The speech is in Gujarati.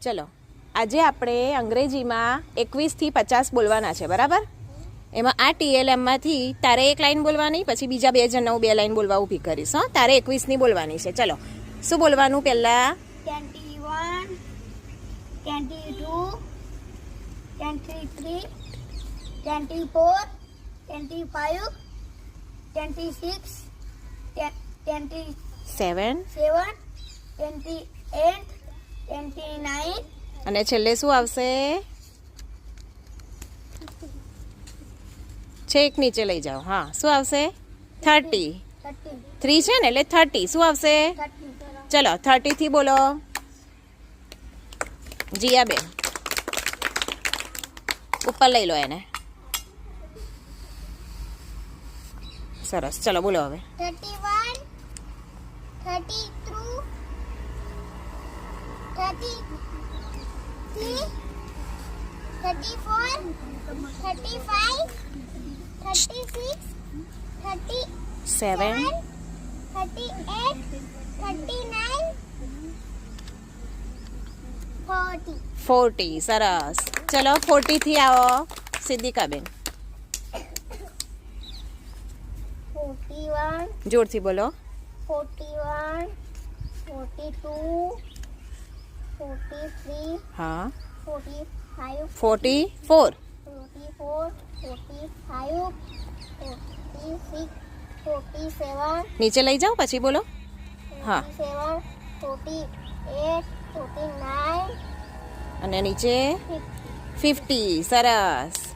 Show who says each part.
Speaker 1: ચલો આજે આપણે અંગ્રેજીમાં 21 થી 50 બોલવાના છે, બરાબર? એમાં આ TLMમાંથી તારે એક લાઈન બોલવાની, પછી બીજા બે જણને હું બે લાઈન બોલવા ઊભી કરીશ. હો, તારે 21ની બોલવાની છે. ચલો, શું બોલવાનું પહેલા?
Speaker 2: 21, 22, 23, 24, 25, 26, 27, 28, 29
Speaker 1: અને છેલ્લે શું આવશે? છેક નીચે લઈ જાઓ. હા, શું આવશે? 30. 3 છે ને એટલે 30. શું આવશે?
Speaker 2: 30.
Speaker 1: ચલો 30 થી બોલો. જીયાબેન ઉપર લઈ લો એને. સરસ, ચલો બોલો હવે.
Speaker 2: 31, 32, 33, 34, 35, 36,
Speaker 1: 7
Speaker 2: 38, 39, 40.
Speaker 1: 40. સરસ, ચલો 40 થી આવો સિદ્ધિકાબેન.
Speaker 2: 41,
Speaker 1: જોરથી બોલો.
Speaker 2: 41, 42, 43,
Speaker 1: હા,
Speaker 2: 45,
Speaker 1: 44.
Speaker 2: 44, 45, 46, 47,
Speaker 1: નીચે લઈ જાઓ પછી બોલો. હા,
Speaker 2: 47, 48, 49,
Speaker 1: અને નીચે 50. સરસ.